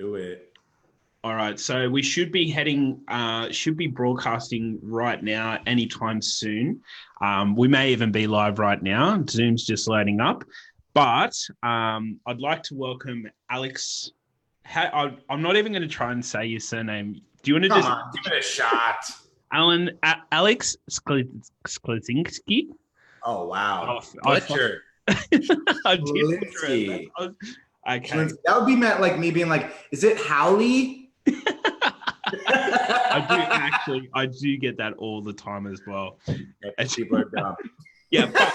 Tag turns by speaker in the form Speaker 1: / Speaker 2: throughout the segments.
Speaker 1: Do it.
Speaker 2: All right, so we should be broadcasting right now, anytime soon. We may even be live right now. Zoom's just loading up, but I'd like to welcome Alex. I'm not even going to try and say your surname. Do you want to
Speaker 1: Come
Speaker 2: just
Speaker 1: on, give it a shot.
Speaker 2: Alex Schlinsky?
Speaker 1: Oh, wow.
Speaker 2: Oh,
Speaker 1: Butcher.
Speaker 2: I did butcher it.
Speaker 1: Schlinsky.
Speaker 2: Okay.
Speaker 1: That would be meant like me being like, is it Howle?
Speaker 2: I do get that all the time as well.
Speaker 1: People are dumb.
Speaker 2: Yeah, but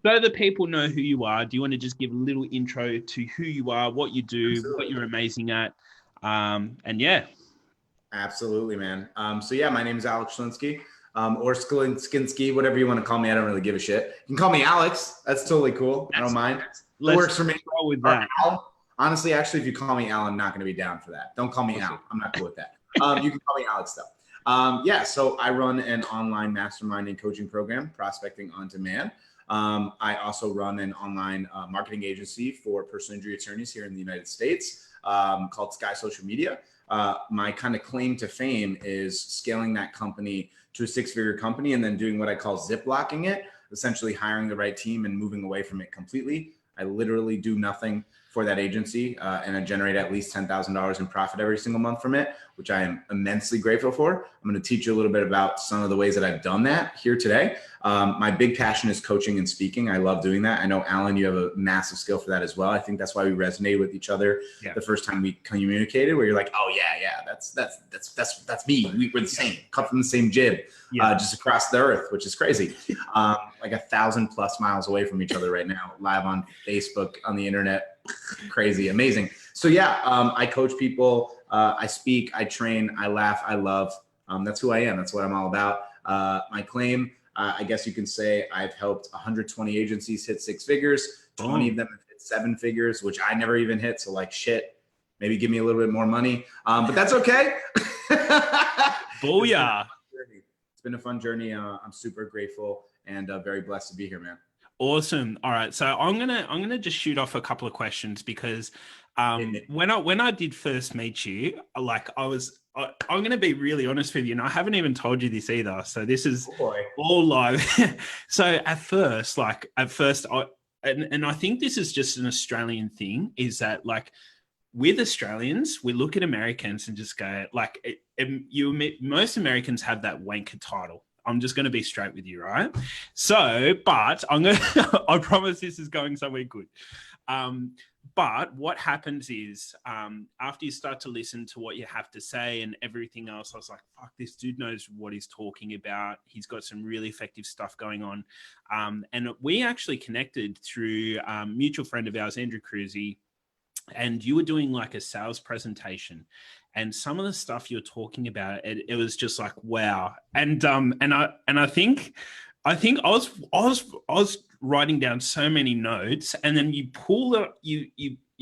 Speaker 2: so the people know who you are, do you want to just give a little intro to who you are, what you do,
Speaker 1: Absolutely.
Speaker 2: what you're amazing at? And yeah.
Speaker 1: Absolutely, man. So yeah, my name is Alex Schlinsky, or Skinsky, whatever you want to call me. I don't really give a shit. You can call me Alex. That's totally cool. I don't mind. It works for me.
Speaker 2: Go with that.
Speaker 1: Al. Honestly, actually, if you call me Al, I'm not going to be down for that. Don't call me Al. I'm not cool with that. You can call me Alex though. Yeah, so I run an online mastermind and coaching program, Prospecting on Demand. I also run an online marketing agency for personal injury attorneys here in the United States called Sky Social Media. My kind of claim to fame is scaling that company to a six-figure company and then doing what I call zip-locking it, essentially hiring the right team and moving away from it completely. I literally do nothing for that agency and I generate at least $10,000 in profit every single month from it, which I am immensely grateful for. I'm going to teach you a little bit about some of the ways that I've done that here today. My big passion is coaching and speaking. I love doing that. I know, Alan, you have a massive skill for that as well. I think that's why we resonated with each other the first time we communicated, where you're like, oh yeah, that's me. We're the same, cut from the same jib, just across the earth, which is crazy. Like 1,000+ miles away from each other right now, live on Facebook, on the internet. Crazy, amazing. So yeah, I coach people, I speak, I train, I laugh, I love. That's who I am. That's what I'm all about. My claim, I guess you can say I've helped 120 agencies hit six figures. 20 of them have hit seven figures, which I never even hit. So like, shit, maybe give me a little bit more money, but that's okay.
Speaker 2: Booyah.
Speaker 1: It's been a fun journey. I'm super grateful and very blessed to be here, man.
Speaker 2: Awesome. All right. So I'm gonna just shoot off a couple of questions because when I did first meet you, like I'm gonna be really honest with you, and I haven't even told you this either. So this is all live. So at first, and I think this is just an Australian thing, is that like with Australians, we look at Americans and just go like, most Americans have that wanker title. I'm just going to be straight with you, right? So, but I promise this is going somewhere good. But what happens is after you start to listen to what you have to say and everything else, I was like, fuck, this dude knows what he's talking about. He's got some really effective stuff going on. And we actually connected through a mutual friend of ours, Andrew Cruzy, and you were doing like a sales presentation. And some of the stuff you're talking about, it was just like, wow. And I think I was writing down so many notes, and then you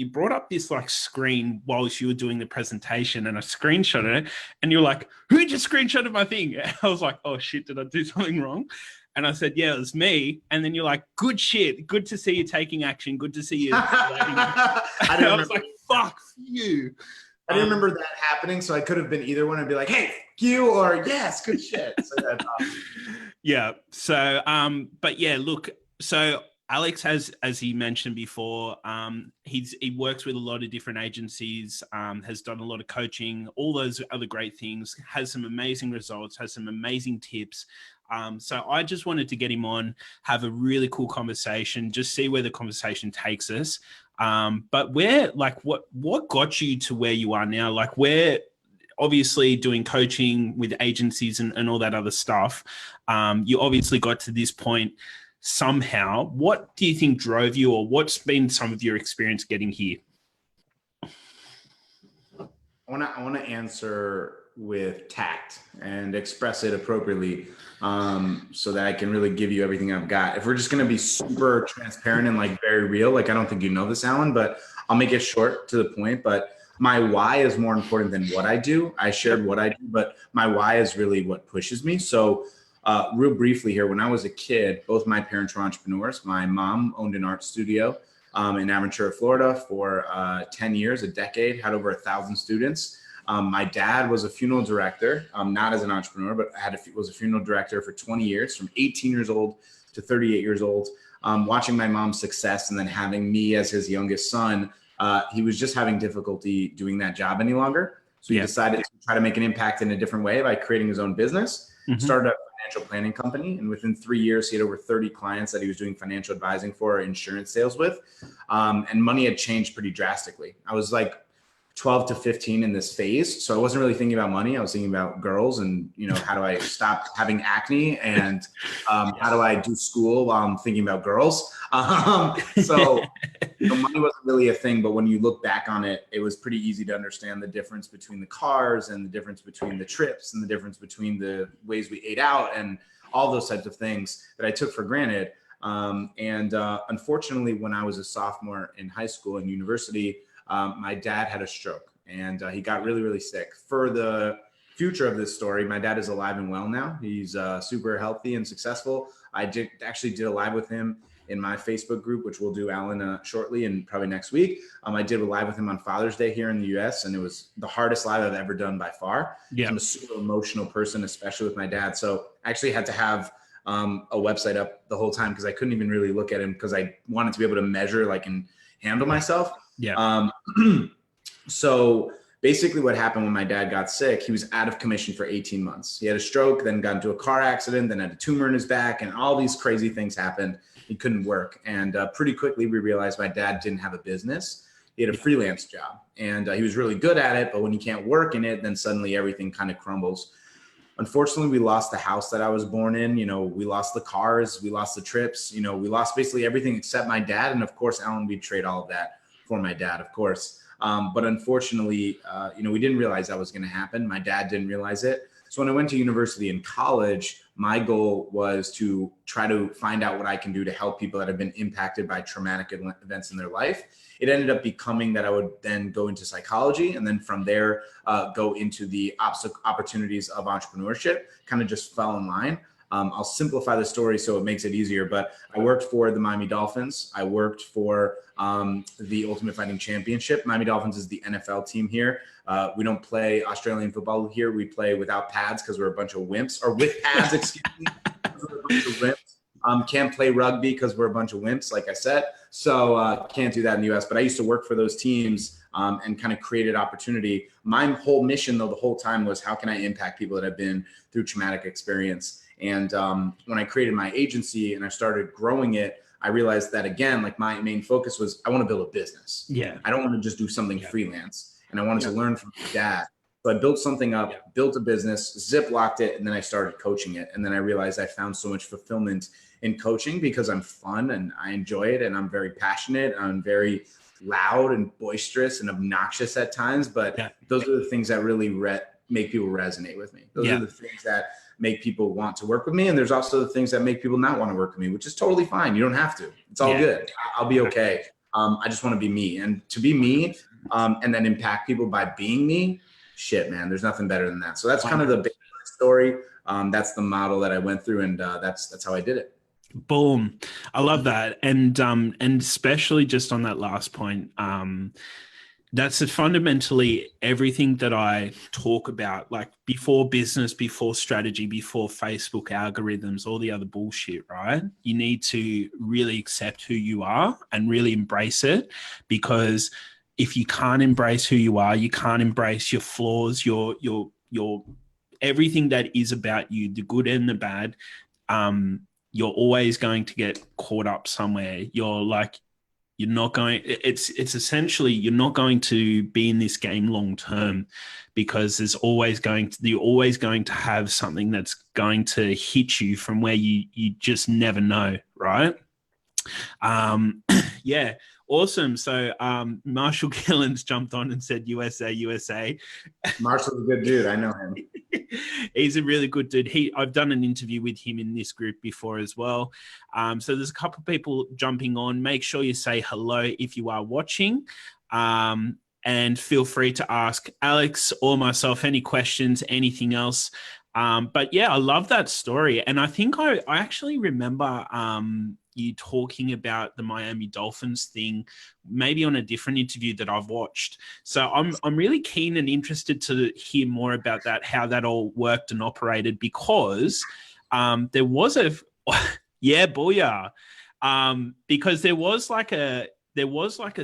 Speaker 2: brought up this like screen whilst you were doing the presentation, and I screenshotted it, and you're like, who just screenshotted my thing? And I was like, oh shit, did I do something wrong? And I said, yeah, it was me. And then you're like, good shit. Good to see you taking action. Good to see you. I was like, fuck you.
Speaker 1: I didn't remember that happening, so I could have been either one and be like, hey, you, or yes, good shit. So that's awesome.
Speaker 2: Yeah. So, but yeah, look, so Alex has, as he mentioned before, he works with a lot of different agencies, has done a lot of coaching, all those other great things, has some amazing results, has some amazing tips. So I just wanted to get him on, have a really cool conversation, just see where the conversation takes us. But what got you to where you are now? Like, we're obviously doing coaching with agencies and all that other stuff. You obviously got to this point somehow. What do you think drove you, or what's been some of your experience getting here?
Speaker 1: I want to answer with tact and express it appropriately, so that I can really give you everything I've got. If we're just going to be super transparent and like very real, like I don't think you know this, Alan, but I'll make it short to the point. But my why is more important than what I do. I shared what I do, but my why is really what pushes me. So real briefly here, when I was a kid, both my parents were entrepreneurs. My mom owned an art studio. in Aventura, Florida for 10 years, a decade, had over 1,000 students. My dad was a funeral director, not as an entrepreneur, but was a funeral director for 20 years, from 18 years old to 38 years old. Watching my mom's success and then having me as his youngest son, he was just having difficulty doing that job any longer. So he decided to try to make an impact in a different way by creating his own business, started a financial planning company. And within 3 years, he had over 30 clients that he was doing financial advising for, or insurance sales with. And money had changed pretty drastically. I was like 12 to 15 in this phase. So I wasn't really thinking about money. I was thinking about girls and, how do I stop having acne, and how do I do school while I'm thinking about girls? So money wasn't really a thing, but when you look back on it, it was pretty easy to understand the difference between the cars and the difference between the trips and the difference between the ways we ate out and all those types of things that I took for granted. Unfortunately, when I was a sophomore in high school and university, my dad had a stroke, and he got really, really sick. For the future of this story, my dad is alive and well now. He's super healthy and successful. I did a live with him in my Facebook group, which we'll do, Alan, shortly and probably next week. I did a live with him on Father's Day here in the US, and it was the hardest live I've ever done by far. Yeah. I'm a super emotional person, especially with my dad. So I actually had to have a website up the whole time because I couldn't even really look at him because I wanted to be able to measure and handle myself. Yeah. So basically what happened when my dad got sick, he was out of commission for 18 months. He had a stroke, then got into a car accident, then had a tumor in his back, and all these crazy things happened. He couldn't work. And pretty quickly we realized my dad didn't have a business. He had a freelance job, and he was really good at it. But when you can't work in it, then suddenly everything kind of crumbles. Unfortunately, we lost the house that I was born in. We lost the cars, we lost the trips, we lost basically everything except my dad. And of course, Alan, we'd trade all of that for my dad, of course. But unfortunately, we didn't realize that was going to happen. My dad didn't realize it. So when I went to university and college, my goal was to try to find out what I can do to help people that have been impacted by traumatic events in their life. It ended up becoming that I would then go into psychology, and then from there, go into the opportunities of entrepreneurship, kind of just fell in line. I'll simplify the story so it makes it easier, but I worked for the Miami Dolphins. I worked for the Ultimate Fighting Championship. Miami Dolphins is the NFL team here. We don't play Australian football here. We play without pads because we're a bunch of wimps, or with pads, excuse me. We're a bunch of wimps. Can't play rugby because we're a bunch of wimps, like I said. So can't do that in the US. But I used to work for those teams and kind of created opportunity. My whole mission, though, the whole time was how can I impact people that have been through traumatic experience? And when I created my agency and I started growing it, I realized that, again, my main focus was I want to build a business. Yeah. I don't want to just do something freelance. And I wanted to learn from my dad. So I built something up, built a business, ziplocked it, and then I started coaching it. And then I realized I found so much fulfillment in coaching because I'm fun and I enjoy it, and I'm very passionate. I'm very loud and boisterous and obnoxious at times, but those are the things that really make people resonate with me. Those are the things that make people want to work with me. And there's also the things that make people not want to work with me, which is totally fine. You don't have to. It's all good. I'll be okay. I just want to be me, and to be me and then impact people by being me. Shit, man, there's nothing better than that. So that's kind of the big story. That's the model that I went through, and that's how I did it.
Speaker 2: Boom. I love that. And especially just on that last point, that's fundamentally everything that I talk about, before business, before strategy, before Facebook algorithms, all the other bullshit, right? You need to really accept who you are and really embrace it, because if you can't embrace who you are, you can't embrace your flaws, your everything that is about you, the good and the bad, you're always going to get caught up somewhere. You're not going, it's essentially, you're not going to be in this game long term, because you're always going to have something that's going to hit you from where you just never know, right? Yeah, awesome. So Marshall Gillen's jumped on and said USA.
Speaker 1: Marshall's a good dude. I know him.
Speaker 2: He's a really good dude. I've done an interview with him in this group before as well. So there's a couple of people jumping on. Make sure you say hello if you are watching. And feel free to ask Alex or myself any questions, anything else. But yeah, I love that story. And I think I actually remember you talking about the Miami Dolphins thing, maybe on a different interview that I've watched. So I'm really keen and interested to hear more about that, how that all worked and operated, because there was a yeah, booyah. Because there was like a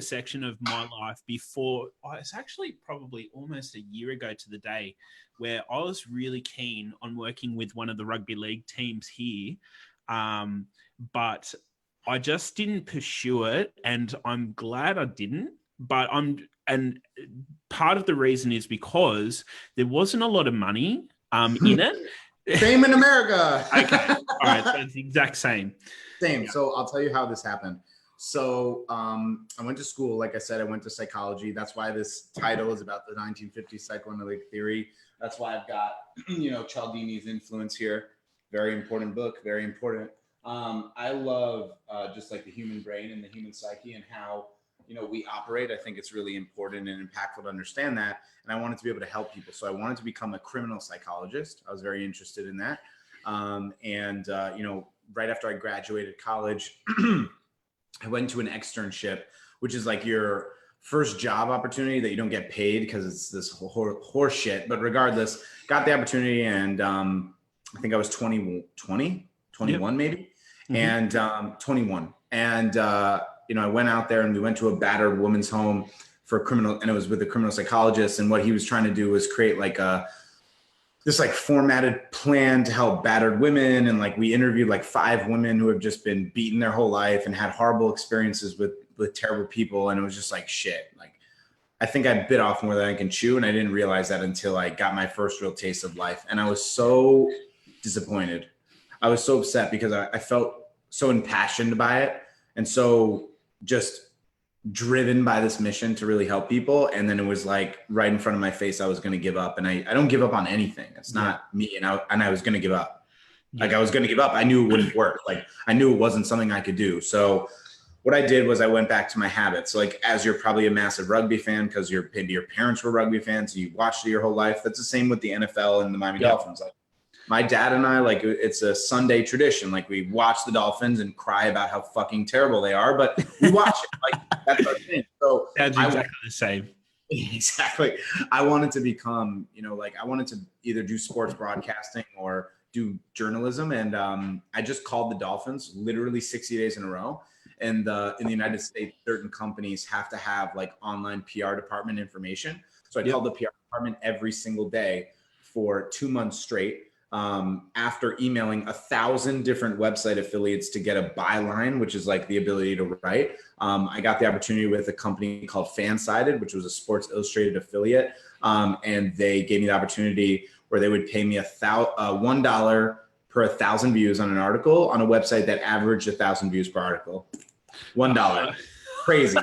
Speaker 2: section of my life before, it's actually probably almost a year ago to the day, where I was really keen on working with one of the rugby league teams here. But I just didn't pursue it, and I'm glad I didn't. And part of the reason is because there wasn't a lot of money in it.
Speaker 1: Fame in America.
Speaker 2: Okay. All right. So it's the exact same.
Speaker 1: Same. Yeah. So I'll tell you how this happened. So I went to school. Like I said, I went to psychology. That's why this title is about the 1950s psychoanalytic theory. That's why I've got, Cialdini's influence here. Very important book. Very important. I love just like the human brain and the human psyche and how, we operate. I think it's really important and impactful to understand that. And I wanted to be able to help people. So I wanted to become a criminal psychologist. I was very interested in that. Right after I graduated college, I went to an externship, which is like your first job opportunity that you don't get paid because it's this horse shit. But regardless, got the opportunity, and I think I was 21 maybe, mm-hmm. and 21. And, I went out there and we went to a battered woman's home for criminal, and it was with a criminal psychologist. And what he was trying to do was create like this like formatted plan to help battered women. And like, we interviewed like 5 women who have just been beaten their whole life and had horrible experiences with terrible people. And it was just like, shit, like, I think I bit off more than I can chew. And I didn't realize that until I got my first real taste of life. And I was so disappointed. I was so upset because I felt so impassioned by it and so just driven by this mission to really help people. And then it was like right in front of my face, I was going to give up. And I don't give up on anything. It's not me. And I was going to give up. Like I was going to give up. I knew it wouldn't work. Like I knew it wasn't something I could do. So what I did was I went back to my habits. Like, as you're probably a massive rugby fan because your parents were rugby fans, so you watched it your whole life. That's the same with the NFL and the Miami Dolphins. Like, my dad and I, like, it's a Sunday tradition. Like, we watch the Dolphins and cry about how fucking terrible they are, but we watch it. Like, that's our thing. So
Speaker 2: that's exactly the same.
Speaker 1: Exactly. I wanted to become, I wanted to either do sports broadcasting or do journalism. And I just called the Dolphins literally 60 days in a row. And in the United States, certain companies have to have like online PR department information. So I called the PR department every single day for 2 months straight. After emailing 1,000 different website affiliates to get a byline, which is like the ability to write. I got the opportunity with a company called Fansided, which was a Sports Illustrated affiliate. And they gave me the opportunity where they would pay me $1 per 1,000 views on an article on a website that averaged 1,000 views per article. $1. Crazy.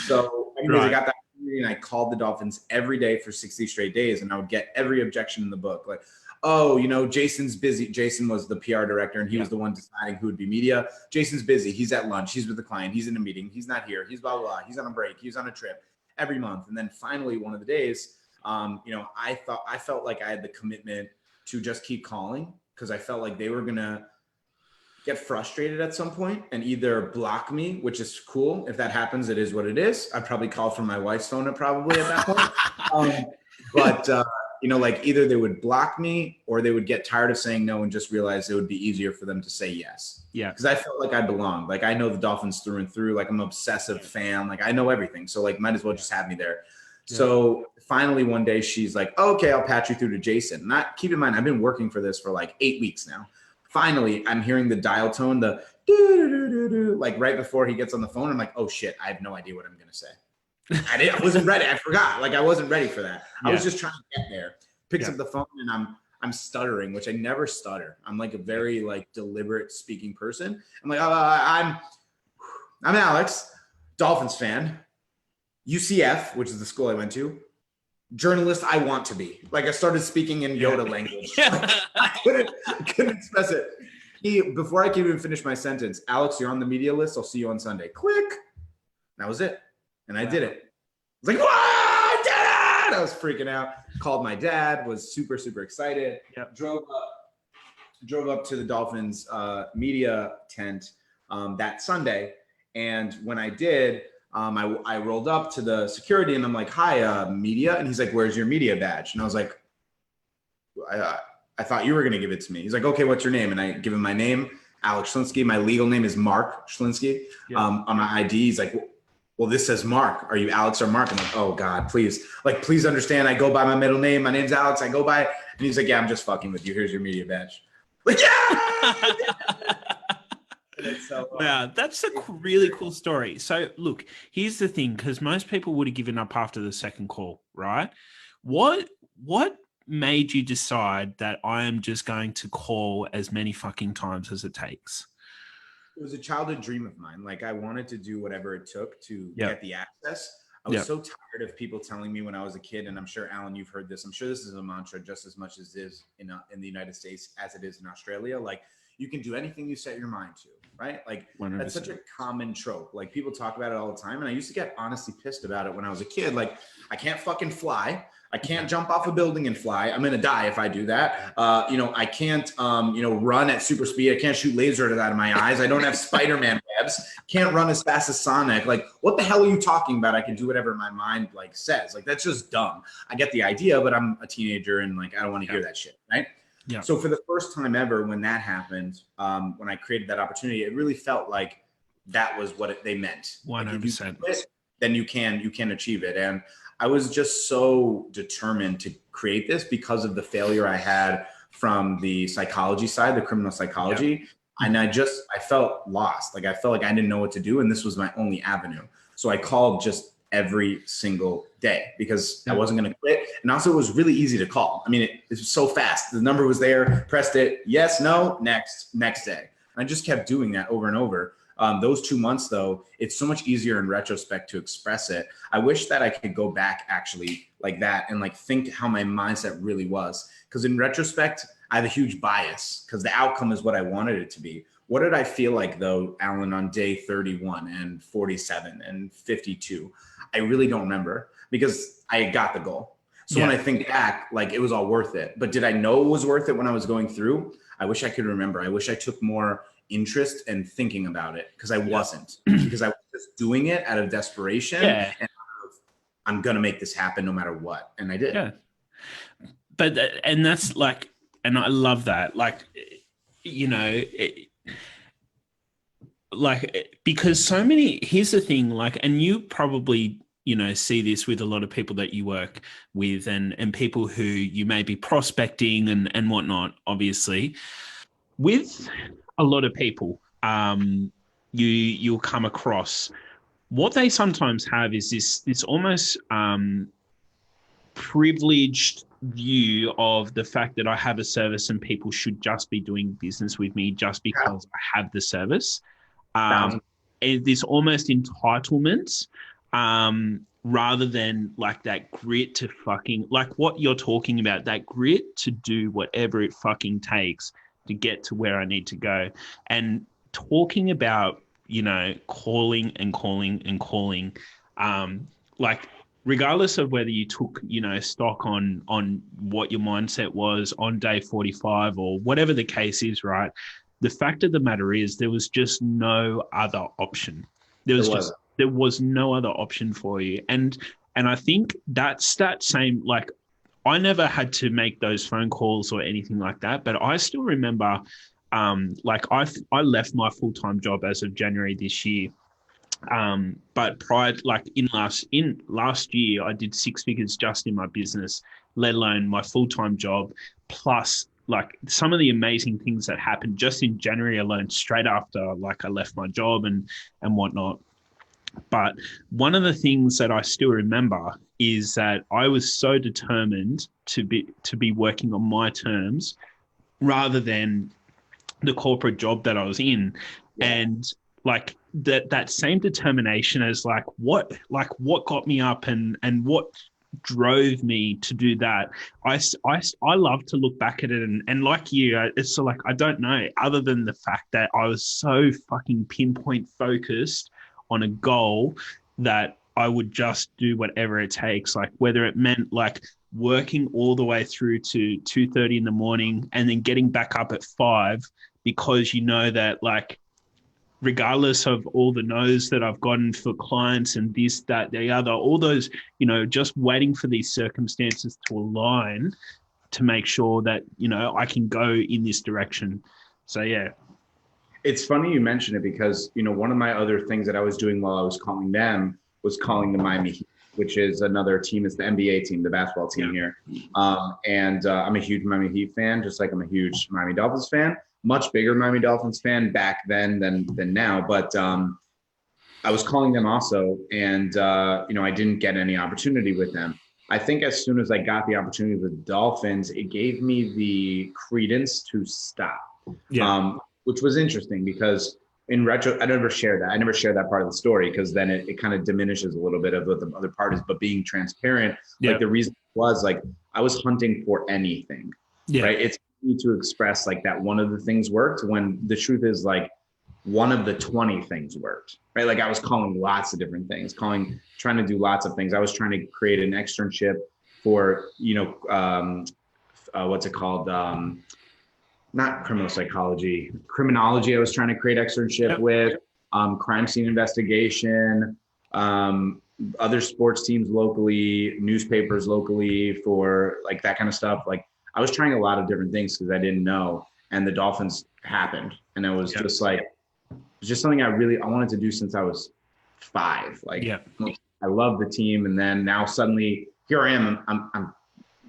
Speaker 1: So anyways, I got that opportunity and I called the Dolphins every day for 60 straight days, and I would get every objection in the book. Like, oh, Jason's busy. Jason was the PR director, and he was the one deciding who would be media. Jason's busy. He's at lunch. He's with the client. He's in a meeting. He's not here. He's blah, blah, blah. He's on a break. He's on a trip every month. And then finally, one of the days, I felt like I had the commitment to just keep calling because I felt like they were going to get frustrated at some point and either block me, which is cool. If that happens, it is what it is. I'd probably call from my wife's phone probably at that point. Like either they would block me or they would get tired of saying no and just realize it would be easier for them to say yes. Yeah. Because I felt like I belonged. Like, I know the Dolphins through and through. Like, I'm an obsessive fan. Like, I know everything. So like, might as well just have me there. Yeah. So finally one day she's like, oh, okay, I'll patch you through to Jason. Keep in mind, I've been working for this for like 8 weeks now. Finally, I'm hearing the dial tone, the do, like right before he gets on the phone. I'm like, oh shit, I have no idea what I'm going to say. I wasn't ready. I forgot. Like, I wasn't ready for that. Yeah. I was just trying to get there. Picks up the phone and I'm stuttering, which I never stutter. I'm like a very like deliberate speaking person. I'm like, I'm Alex, Dolphins fan, UCF, which is the school I went to, journalist I want to be. Like, I started speaking in Yoda language. Like, I couldn't express it. Before I could even finish my sentence, Alex, you're on the media list. I'll see you on Sunday. Click. That was it. And I did it. I was like, whoa, I did it! I was freaking out. Called my dad, was super, super excited.
Speaker 2: Yep.
Speaker 1: Drove up to the Dolphins media tent that Sunday. And when I did, I rolled up to the security and I'm like, hi, media. And he's like, where's your media badge? And I was like, I thought you were going to give it to me. He's like, okay, what's your name? And I give him my name, Alex Schlinsky. My legal name is Mark Schlinsky. Yep. On my ID, he's like, well, this says Mark. Are you Alex or Mark? I'm like, oh God, please. Like, please understand. I go by my middle name. My name's Alex. I go by, and he's like, yeah, I'm just fucking with you. Here's your media badge. Like, yeah. So,
Speaker 2: wow, that's a really cool story. So look, here's the thing, because most people would have given up after the second call, right? What made you decide that I am just going to call as many fucking times as it takes?
Speaker 1: It was a childhood dream of mine. Like, I wanted to do whatever it took to get the access. I was so tired of people telling me when I was a kid, and I'm sure, Alan, you've heard this. I'm sure this is a mantra just as much as it is in the United States as it is in Australia. Like, you can do anything you set your mind to, right? Like 100%. That's such a common trope. Like, people talk about it all the time. And I used to get honestly pissed about it when I was a kid. Like, I can't fucking fly. I can't jump off a building and fly. I'm going to die if I do that. I can't, run at super speed. I can't shoot lasers out of my eyes. I don't have Spider-Man webs. Can't run as fast as Sonic. Like, what the hell are you talking about? I can do whatever my mind like says. Like, that's just dumb. I get the idea, but I'm a teenager and like, I don't want to hear that shit. Right. Yeah. So for the first time ever, when that happened, when I created that opportunity, it really felt like that was what they meant.
Speaker 2: 100%.
Speaker 1: Like, then you can achieve it. And I was just so determined to create this because of the failure I had from the psychology side, the criminal psychology. Yeah. And I felt lost. Like, I felt like I didn't know what to do. And this was my only avenue. So I called just every single day because I wasn't going to quit. And also, it was really easy to call. I mean, it was so fast. The number was there, pressed it. Yes, no, next day. And I just kept doing that over and over. Those 2 months, though, it's so much easier in retrospect to express it. I wish that I could go back actually like that and like think how my mindset really was. Because in retrospect, I have a huge bias because the outcome is what I wanted it to be. What did I feel like, though, Alan, on day 31 and 47 and 52? I really don't remember because I got the goal. So when I think back, like, it was all worth it. But did I know it was worth it when I was going through? I wish I could remember. I wish I took more interest and thinking about it because I wasn't, because I was just doing it out of desperation and I'm going to make this happen no matter what. And I did.
Speaker 2: Yeah. But, and that's like, and I love that. Like, because so many, here's the thing, like, and you probably, see this with a lot of people that you work with and people who you may be prospecting and whatnot, obviously. With a lot of people, you'll come across what they sometimes have is this almost privileged view of the fact that I have a service and people should just be doing business with me just because I have the service. This almost entitlement, rather than like that grit to fucking, like what you're talking about, that grit to do whatever it fucking takes to get to where I need to go. And talking about, calling and calling and calling, like regardless of whether you took, stock on what your mindset was on day 45 or whatever the case is, right? The fact of the matter is there was just no other option. There was no other option for you. And I think that's that same, like, I never had to make those phone calls or anything like that, but I still remember, like I left my full-time job as of January this year. But prior, like in last year, I did 6 figures just in my business, let alone my full-time job, plus like some of the amazing things that happened just in January alone, straight after like I left my job and whatnot. But one of the things that I still remember is that I was so determined to be working on my terms rather than the corporate job that I was in. Yeah. And like that same determination as like what got me up and what drove me to do that. I love to look back at it and like you, it's so like, I don't know, other than the fact that I was so fucking pinpoint focused on a goal that I would just do whatever it takes, like whether it meant like working all the way through to 2:30 in the morning and then getting back up at 5, because you know that like regardless of all the no's that I've gotten for clients and this, that, the other, all those, you know, just waiting for these circumstances to align to make sure that, you know, I can go in this direction. So, yeah.
Speaker 1: It's funny you mention it because, you know, one of my other things that I was doing while I was calling them was calling the Miami Heat, which is another team. It's the NBA team, the basketball team here. And I'm a huge Miami Heat fan, just like I'm a huge Miami Dolphins fan. Much bigger Miami Dolphins fan back then than now. But I was calling them also, and, you know, I didn't get any opportunity with them. I think as soon as I got the opportunity with the Dolphins, it gave me the credence to stop. Yeah. Which was interesting because in retro, I never share that. I never share that part of the story because then it kind of diminishes a little bit of what the other part is. But being transparent, like the reason was like I was hunting for anything, right? It's easy to express like that one of the things worked when the truth is like one of the 20 things worked, right? Like I was calling lots of different things, trying to do lots of things. I was trying to create an externship for, you know, what's it called? Not criminal psychology, criminology. I was trying to create externship with crime scene investigation, other sports teams locally, newspapers locally for like that kind of stuff. Like I was trying a lot of different things because I didn't know. And the Dolphins happened. And it was just like, it's just something I wanted to do since I was 5. Like I love the team. And then now suddenly here I am.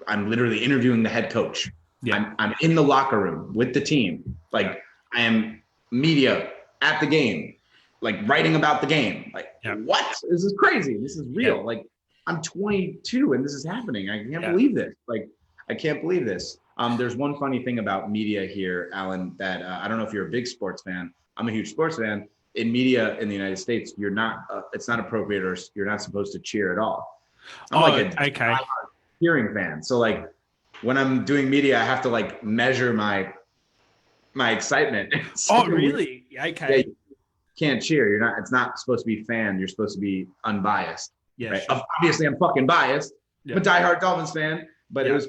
Speaker 1: I'm literally interviewing the head coach. I'm in the locker room with the team. Like I am media at the game, like writing about the game. Like what? This is crazy. This is real. Like I'm 22 and this is happening. I can't believe this. Like I can't believe this. There's one funny thing about media here, Alan, that I don't know if you're a big sports fan. I'm a huge sports fan. In media in the United States, you're not. It's not appropriate, or you're not supposed to cheer at all. I'm like a cheering fan. So like when I'm doing media, I have to like measure my excitement.
Speaker 2: Oh, really? Okay.
Speaker 1: Yeah, you can't cheer. You're not. It's not supposed to be fan. You're supposed to be unbiased. Yeah. Right? Sure. Obviously, I'm fucking biased. I'm a diehard Dolphins fan, but it was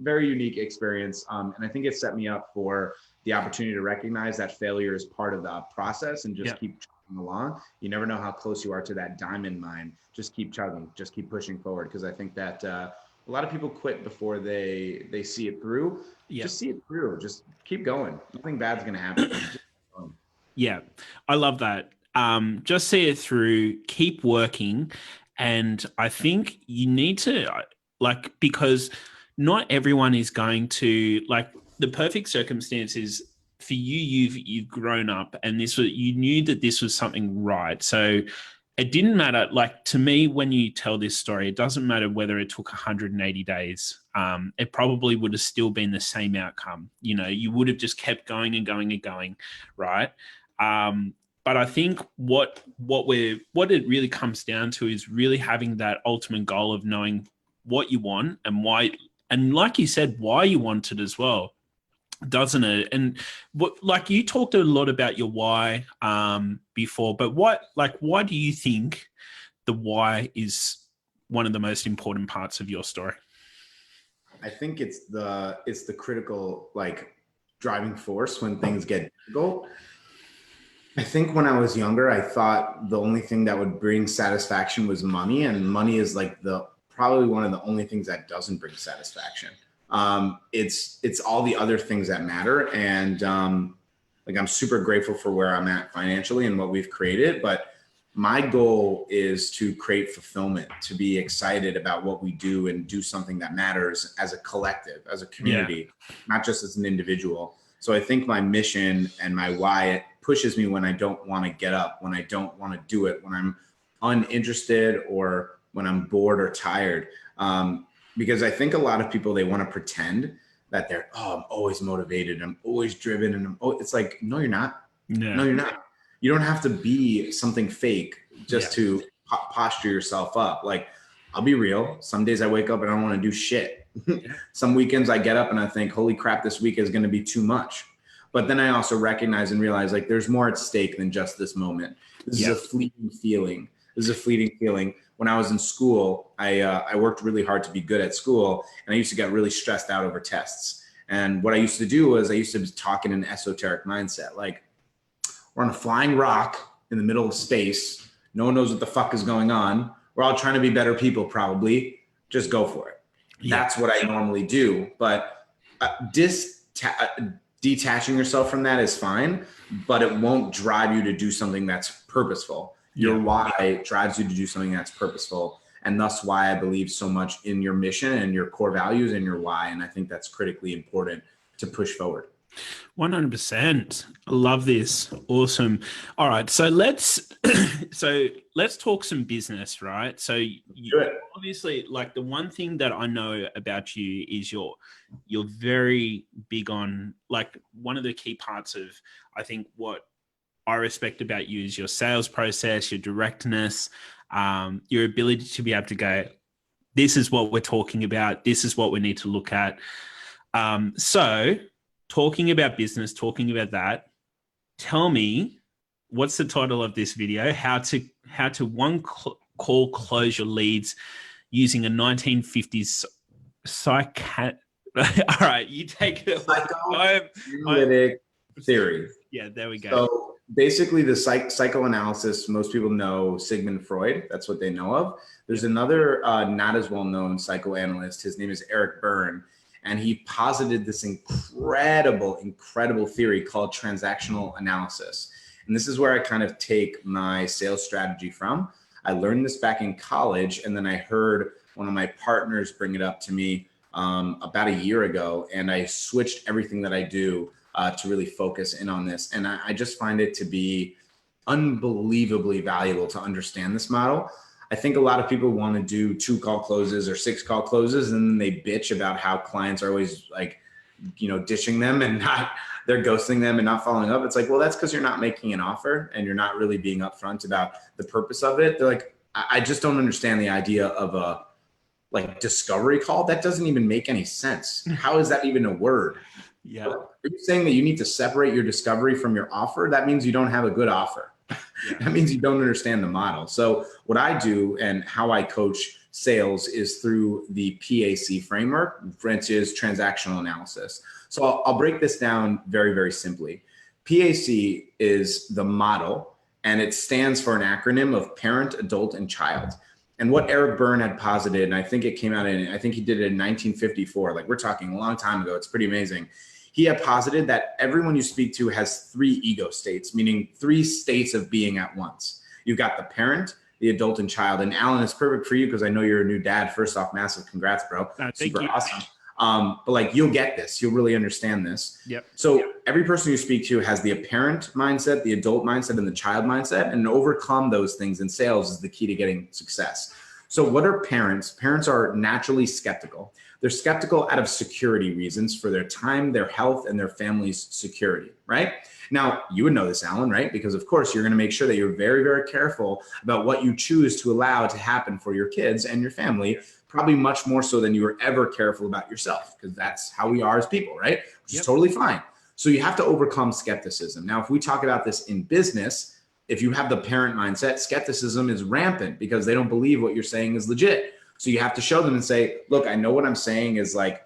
Speaker 1: very unique experience. And I think it set me up for the opportunity to recognize that failure is part of the process and just keep chugging along. You never know how close you are to that diamond mine. Just keep chugging, just keep pushing forward. Because I think that a lot of people quit before they see it through. Just see it through. Just keep going. Nothing bad's going to happen.
Speaker 2: Yeah, I love that. Just see it through, keep working. And I think you need to because not everyone is going to the perfect circumstances for you. You've grown up, and you knew that this was something right. So it didn't matter. Like to me, when you tell this story, it doesn't matter whether it took 180 days. It probably would have still been the same outcome. You know, you would have just kept going and going and going, right? But I think what it really comes down to is really having that ultimate goal of knowing what you want and why. And like you said, why you want it as well, doesn't it? And what, you talked a lot about your why before, but why do you think the why is one of the most important parts of your story?
Speaker 1: I think it's the critical driving force when things get difficult. I think when I was younger, I thought the only thing that would bring satisfaction was money, and money is probably one of the only things that doesn't bring satisfaction. It's all the other things that matter. And I'm super grateful for where I'm at financially and what we've created. But my goal is to create fulfillment, to be excited about what we do and do something that matters as a collective, as a community, not just as an individual. So I think my mission and my why, it pushes me when I don't want to get up, when I don't want to do it, when I'm uninterested or when I'm bored or tired. Because I think a lot of people, they want to pretend that they're, I'm always motivated, I'm always driven. And it's like, no, you're not. No, you're not. You don't have to be something fake just to posture yourself up. I'll be real. Some days I wake up and I don't want to do shit. Some weekends I get up and I think, holy crap, this week is going to be too much. But then I also recognize and realize there's more at stake than just this moment. This is a fleeting feeling. This is a fleeting feeling. When I was in school, I worked really hard to be good at school, and I used to get really stressed out over tests. And what I used to do was I used to talk in an esoteric mindset, like, we're on a flying rock in the middle of space. No one knows what the fuck is going on. We're all trying to be better people, probably. Just go for it. Yeah. That's what I normally do. But detaching yourself from that is fine, but it won't drive you to do something that's purposeful. Your why drives you to do something that's purposeful. And thus why I believe so much in your mission and your core values and your why. And I think that's critically important to push forward.
Speaker 2: 100%. I love this. Awesome. All right. So let's talk some business, right? So you obviously, like, the one thing that I know about you is you're very big on, like, one of the key parts of, I think, what I respect about you is your sales process, your directness, your ability to be able to go, this is what we're talking about. This is what we need to look at. So talking about business, talking about that, tell me, what's the title of this video? How to call close your leads using a 1950s all right, you take it.
Speaker 1: Psychoanalytic theory.
Speaker 2: Yeah, there we go.
Speaker 1: So basically the psychoanalysis, most people know Sigmund Freud. That's what they know of. There's another not as well-known psychoanalyst. His name is Eric Berne. And he posited this incredible theory called transactional analysis. And this is where I kind of take my sales strategy from. I learned this back in college, and then I heard one of my partners bring it up to me about a year ago, and I switched everything that I do to really focus in on this. And I just find it to be unbelievably valuable to understand this model. I think a lot of people want to do 2 call closes or 6 call closes, and then they bitch about how clients are always, like, ditching them and they're ghosting them and not following up. It's like, well, that's because you're not making an offer and you're not really being upfront about the purpose of it. They're like, I just don't understand the idea of a, like, discovery call. That doesn't even make any sense. How is that even a word?
Speaker 2: Yeah.
Speaker 1: Are you saying that you need to separate your discovery from your offer? That means you don't have a good offer. That means you don't understand the model. So what I do and how I coach sales is through the PAC framework, which is transactional analysis. So I'll break this down very, very simply. PAC is the model, and it stands for an acronym of parent, adult, and child. And what Eric Berne had posited, and I think it came out I think he did it in 1954. Like, we're talking a long time ago. It's pretty amazing. He had posited that everyone you speak to has 3 ego states, meaning 3 states of being at once. You've got the parent, the adult, and child. And Alan, it's perfect for you because I know you're a new dad. First off, massive congrats, bro. Super awesome. But, like, you'll get this. You'll really understand this.
Speaker 2: Yep.
Speaker 1: So every person you speak to has the parent mindset, the adult mindset, and the child mindset. And overcome those things in sales is the key to getting success. So what are parents? Parents are naturally skeptical. They're skeptical out of security reasons for their time, their health, and their family's security, right? Now, you would know this, Alan, right? Because, of course, you're going to make sure that you're very, very careful about what you choose to allow to happen for your kids and your family, probably much more so than you were ever careful about yourself, because that's how we are as people, right? Which is totally fine. So you have to overcome skepticism. Now, if we talk about this in business, if you have the parent mindset, skepticism is rampant because they don't believe what you're saying is legit. So you have to show them and say, look, I know what I'm saying is like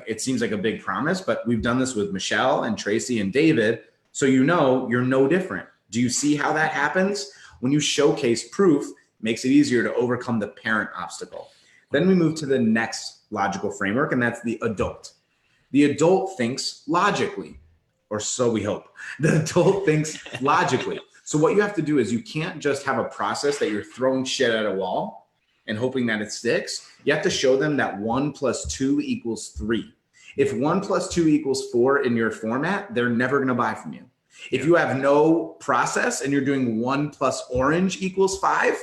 Speaker 1: it seems like a big promise, but we've done this with Michelle and Tracy and David. So you're no different. Do you see how that happens? When you showcase proof, it makes it easier to overcome the parent obstacle. Then we move to the next logical framework, and that's the adult. The adult thinks logically, or so we hope. The adult thinks logically. So what you have to do is you can't just have a process that you're throwing shit at a wall and hoping that it sticks. You have to show them that 1 + 2 = 3. If 1 + 2 = 4 in your format, they're never going to buy from you. If you have no process and you're doing 1 + orange = 5,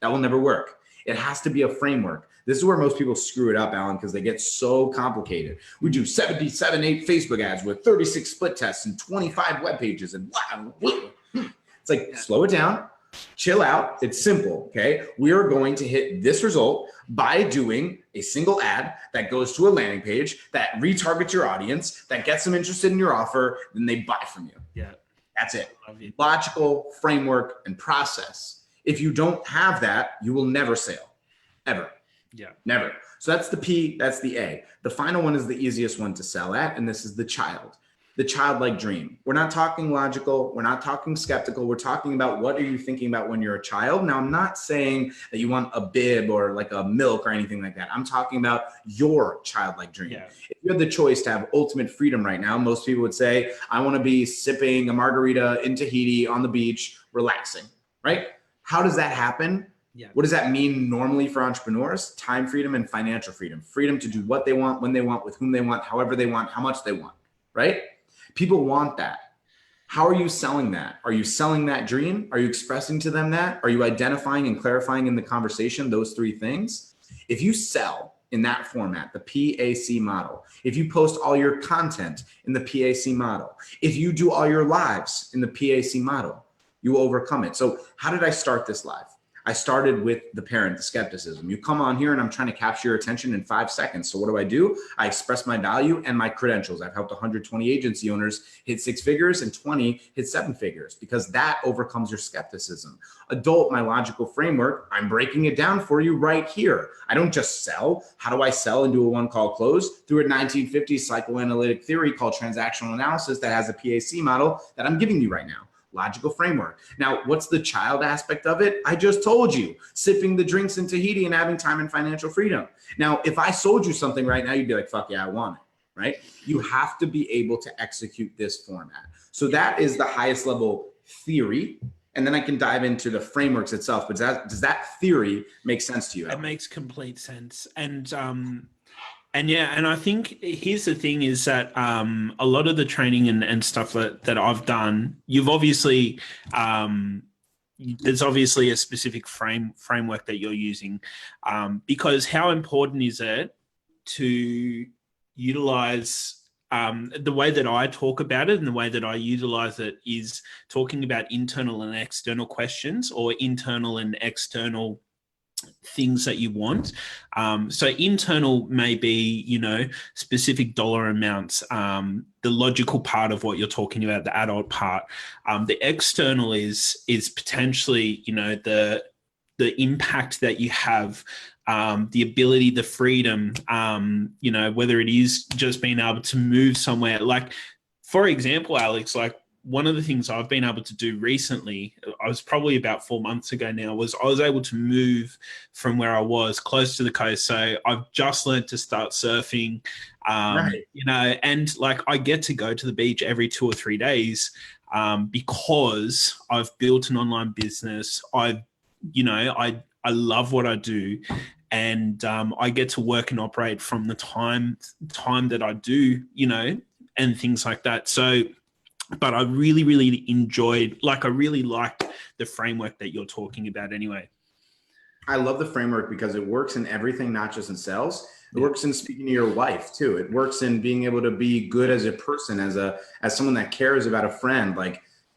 Speaker 1: that will never work. It has to be a framework. This is where most people screw it up, Alan, because they get so complicated. We do 77, 8 Facebook ads with 36 split tests and 25 web pages and blah, blah, blah. It's like, slow it down. Chill out. It's simple. Okay. We are going to hit this result by doing a single ad that goes to a landing page that retargets your audience, that gets them interested in your offer, then they buy from you.
Speaker 2: Yeah.
Speaker 1: That's it. Logical framework and process. If you don't have that, you will never sell, ever.
Speaker 2: Yeah.
Speaker 1: Never. So that's the P, that's the A. The final one is the easiest one to sell at, and this is the child. The childlike dream. We're not talking logical. We're not talking skeptical. We're talking about what are you thinking about when you're a child. Now, I'm not saying that you want a bib or like a milk or anything like that. I'm talking about your childlike dream.
Speaker 2: Yeah.
Speaker 1: If you had the choice to have ultimate freedom right now, most people would say, I want to be sipping a margarita in Tahiti on the beach, relaxing, right? How does that happen?
Speaker 2: Yeah.
Speaker 1: What does that mean normally for entrepreneurs? Time freedom and financial freedom. Freedom to do what they want, when they want, with whom they want, however they want, how much they want, right? People want that. How are you selling that? Are you selling that dream? Are you expressing to them that? Are you identifying and clarifying in the conversation those three things? If you sell in that format, the PAC model, if you post all your content in the PAC model, if you do all your lives in the PAC model, you will overcome it. So how did I start this live? I started with the parent, the skepticism. You come on here and I'm trying to capture your attention in 5 seconds. So what do? I express my value and my credentials. I've helped 120 agency owners hit 6 figures and 20 hit 7 figures because that overcomes your skepticism. Adult, my logical framework, I'm breaking it down for you right here. I don't just sell. How do I sell and do a one-call close? Through a 1950s psychoanalytic theory called transactional analysis that has a PAC model that I'm giving you right now. Logical framework. Now, what's the child aspect of it? I just told you, sipping the drinks in Tahiti and having time and financial freedom. Now, if I sold you something right now, you'd be like, fuck yeah, I want it, right? You have to be able to execute this format. So that is the highest level theory. And then I can dive into the frameworks itself. But does that theory make sense to you?
Speaker 2: It makes complete sense. And yeah, and I think here's the thing is that a lot of the training and stuff that I've done, you've obviously, there's obviously a specific framework that you're using because how important is it to utilize the way that I talk about it and the way that I utilize it is talking about internal and external questions or internal and external things that you want. So internal may be, specific dollar amounts, the logical part of what you're talking about, the adult part. The external is potentially, the impact that you have, the ability, the freedom, whether it is just being able to move somewhere. Like, for example, Alex, like, one of the things I've been able to do recently, I was probably about 4 months ago now, was I was able to move from where I was close to the coast. So I've just learned to start surfing,
Speaker 1: Right.
Speaker 2: And like I get to go to the beach every 2 or 3 days because I've built an online business. I love what I do. And I get to work and operate from the time that I do, and things like that. So, but I really, really enjoyed, I really liked the framework that you're talking about anyway.
Speaker 1: I love the framework because it works in everything, not just in sales. It works in speaking to your wife too. It works in being able to be good as a person, as someone that cares about a friend,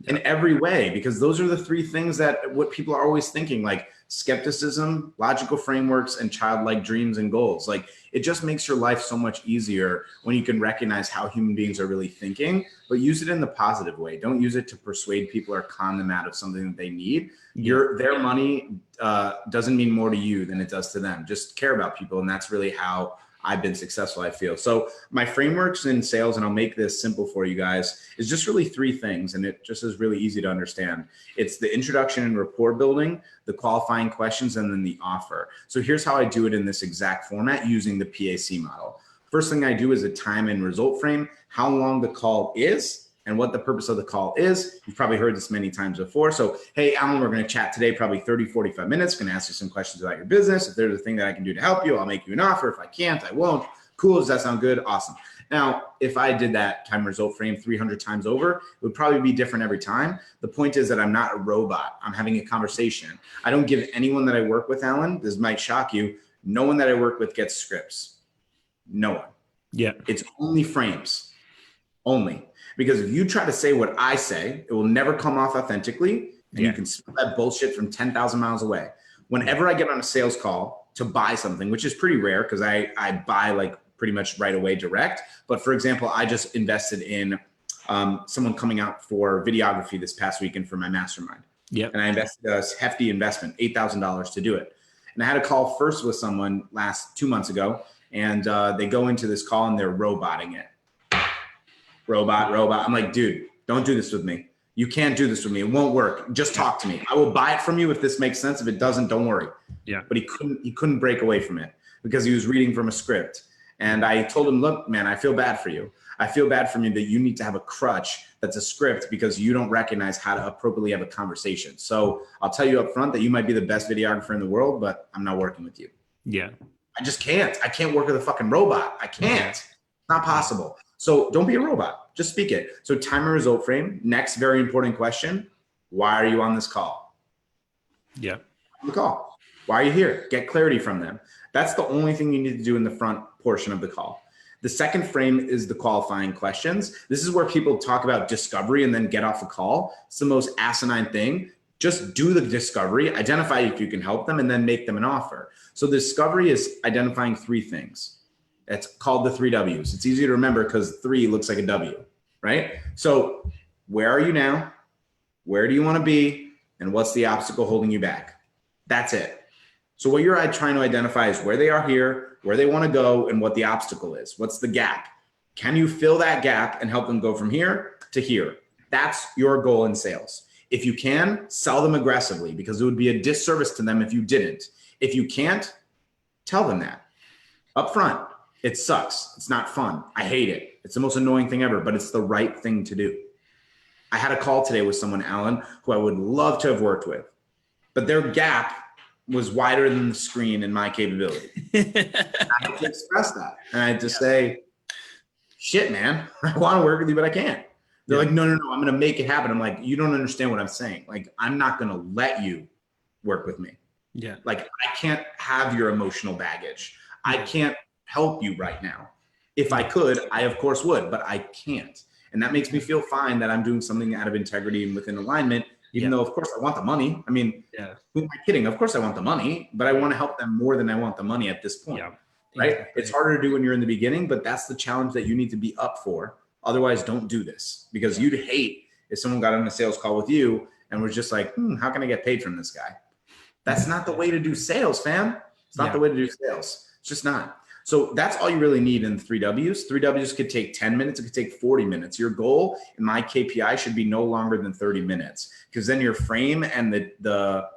Speaker 1: in every way, because those are the 3 things that what people are always thinking, like skepticism, logical frameworks, and childlike dreams and goals. It just makes your life so much easier when you can recognize how human beings are really thinking, but use it in the positive way. Don't use it to persuade people or con them out of something that they need. Their money doesn't mean more to you than it does to them. Just care about people. And that's really how I've been successful, I feel. So my frameworks in sales, and I'll make this simple for you guys, is just really 3 things. And it just is really easy to understand. It's the introduction and rapport building, the qualifying questions, and then the offer. So here's how I do it in this exact format using the PAC model. First thing I do is a time and result frame, how long the call is, and what the purpose of the call is. You've probably heard this many times before. So, hey, Alan, we're going to chat today, probably 30, 45 minutes. Going to ask you some questions about your business. If there's a thing that I can do to help you, I'll make you an offer. If I can't, I won't. Cool. Does that sound good? Awesome. Now, if I did that time result frame 300 times over, it would probably be different every time. The point is that I'm not a robot. I'm having a conversation. I don't give anyone that I work with, Alan, this might shock you, no one that I work with gets scripts. No one.
Speaker 2: Yeah.
Speaker 1: It's only frames. Only. Because if you try to say what I say, it will never come off authentically, and you can smell that bullshit from 10,000 miles away. Whenever I get on a sales call to buy something, which is pretty rare because I buy pretty much right away direct. But for example, I just invested in someone coming out for videography this past weekend for my mastermind.
Speaker 2: Yep.
Speaker 1: And I invested a hefty investment, $8,000 to do it. And I had a call first with someone 2 months ago, and they go into this call and they're roboting it. Robot. I'm like, dude, don't do this with me. You can't do this with me. It won't work. Just talk to me. I will buy it from you if this makes sense. If it doesn't, don't worry.
Speaker 2: Yeah.
Speaker 1: But he couldn't break away from it because he was reading from a script. And I told him, look, man, I feel bad for you. I feel bad for you that you need to have a crutch that's a script because you don't recognize how to appropriately have a conversation. So I'll tell you up front that you might be the best videographer in the world, but I'm not working with you.
Speaker 2: Yeah.
Speaker 1: I just can't. I can't work with a fucking robot. I can't. It's not possible. So don't be a robot. Just speak it. So time and result frame. Next very important question. Why are you on this call?
Speaker 2: Yeah.
Speaker 1: On the call. Why are you here? Get clarity from them. That's the only thing you need to do in the front portion of the call. The second frame is the qualifying questions. This is where people talk about discovery and then get off the call. It's the most asinine thing. Just do the discovery, identify if you can help them, and then make them an offer. So discovery is identifying 3 things. It's called the 3 W's. It's easy to remember because 3 looks like a W, right? So where are you now? Where do you want to be? And what's the obstacle holding you back? That's it. So what you're trying to identify is where they are here, where they want to go, and what the obstacle is. What's the gap? Can you fill that gap and help them go from here to here? That's your goal in sales. If you can, sell them aggressively because it would be a disservice to them if you didn't. If you can't, tell them that up front. It sucks. It's not fun. I hate it. It's the most annoying thing ever, but it's the right thing to do. I had a call today with someone, Alan, who I would love to have worked with, but their gap was wider than the screen in my capability. I have to express that. And I had to say, shit, man, I want to work with you, but I can't. They're like, no, I'm going to make it happen. I'm like, you don't understand what I'm saying. Like, I'm not going to let you work with me.
Speaker 2: Yeah.
Speaker 1: Like, I can't have your emotional baggage. I can't help you right now. If I could, I of course would, but I can't. And that makes me feel fine that I'm doing something out of integrity and within alignment, even though of course I want the money. I mean, who am I kidding? Of course I want the money, but I want to help them more than I want the money at this point. Right? Exactly. It's harder to do when you're in the beginning, but that's the challenge that you need to be up for. Otherwise, don't do this because you'd hate if someone got on a sales call with you and was just like, how can I get paid from this guy? That's not the way to do sales, fam. It's not the way to do sales. It's just not. So that's all you really need in the 3 W's. 3 W's could take 10 minutes. It could take 40 minutes. Your goal in my KPI should be no longer than 30 minutes because then your frame and the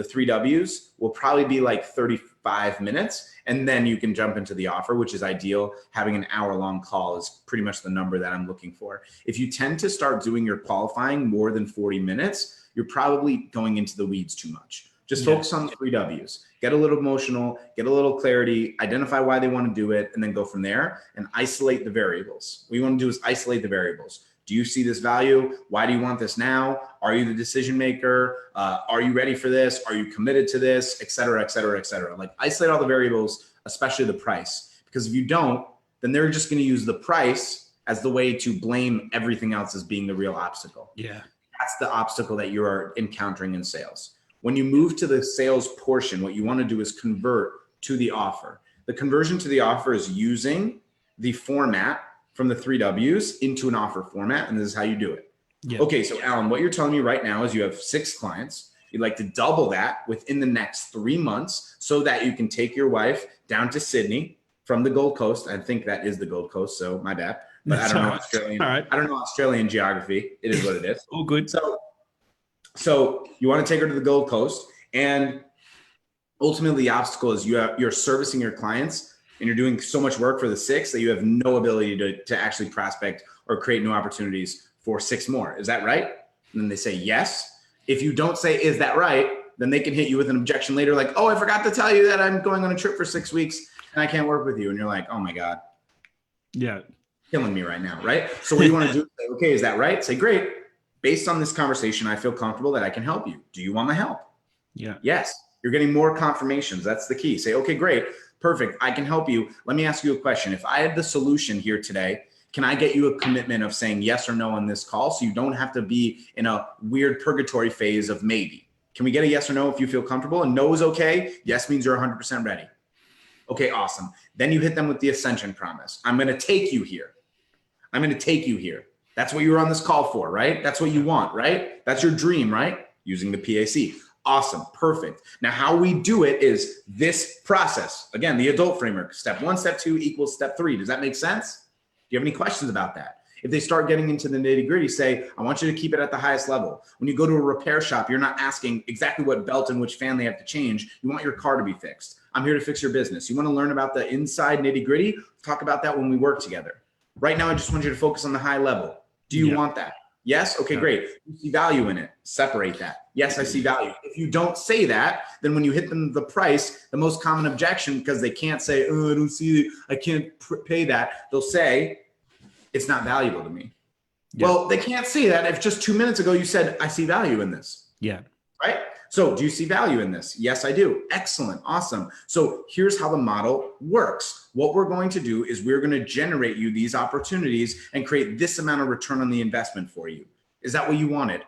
Speaker 1: 3 W's will probably be like 35 minutes. And then you can jump into the offer, which is ideal. Having an hour-long call is pretty much the number that I'm looking for. If you tend to start doing your qualifying more than 40 minutes, you're probably going into the weeds too much. Just focus on the 3 W's. Get a little emotional, get a little clarity, identify why they want to do it, and then go from there and isolate the variables. What you want to do is isolate the variables. Do you see this value? Why do you want this now? Are you the decision maker? Are you ready for this? Are you committed to this? Et cetera, et cetera, et cetera. Like isolate all the variables, especially the price. Because if you don't, then they're just going to use the price as the way to blame everything else as being the real obstacle.
Speaker 2: Yeah.
Speaker 1: That's the obstacle that you are encountering in sales. When you move to the sales portion, what you want to do is convert to the offer. The conversion to the offer is using the format from the 3 W's into an offer format, and this is how you do it. Yeah. Okay, so Alan, what you're telling me right now is you have 6 clients. You'd like to double that within the next 3 months so that you can take your wife down to Sydney from the Gold Coast. I think that is the Gold Coast, so my bad. But I don't know Australian. I don't know Australian geography. It is what it is.
Speaker 2: All good.
Speaker 1: So you want to take her to the Gold Coast, and ultimately the obstacle is you're servicing your clients and you're doing so much work for the 6 that you have no ability to actually prospect or create new opportunities for 6 more. Is that right? And then they say yes. If you don't say, is that right? Then they can hit you with an objection later like, oh, I forgot to tell you that I'm going on a trip for 6 weeks and I can't work with you. And you're like, oh my God.
Speaker 2: Yeah.
Speaker 1: Killing me right now, right? So what you want to do is say, okay, is that right? Say, great. Based on this conversation, I feel comfortable that I can help you. Do you want my help?
Speaker 2: Yeah.
Speaker 1: Yes. You're getting more confirmations. That's the key. Say, okay, great. Perfect. I can help you. Let me ask you a question. If I had the solution here today, can I get you a commitment of saying yes or no on this call so you don't have to be in a weird purgatory phase of maybe? Can we get a yes or no if you feel comfortable? And no is okay. Yes means you're 100% ready. Okay, awesome. Then you hit them with the ascension promise. I'm going to take you here. I'm going to take you here. That's what you were on this call for, right? That's what you want, right? That's your dream, right? using the PAC. Awesome. Perfect. Now, how we do it is this process. Again, the adult framework. Step 1, step 2 equals step 3. Does that make sense? Do you have any questions about that? If they start getting into the nitty gritty, say, I want you to keep it at the highest level. When you go to a repair shop, you're not asking exactly what belt and which fan they have to change. You want your car to be fixed. I'm here to fix your business. You want to learn about the inside nitty gritty? Talk about that when we work together. Right now, I just want you to focus on the high level. Do you want that? Yes? Okay, great. You see value in it. Separate that. Yes, I see value. If you don't say that, then when you hit them the price, the most common objection, because they can't say, oh, I don't see it, I can't pay that. They'll say, it's not valuable to me. Yeah. Well, they can't see that if just 2 minutes ago you said, I see value in this.
Speaker 2: Yeah.
Speaker 1: Right? So do you see value in this? Yes, I do. Excellent. Awesome. So here's how the model works. What we're going to do is we're going to generate you these opportunities and create this amount of return on the investment for you. Is that what you wanted?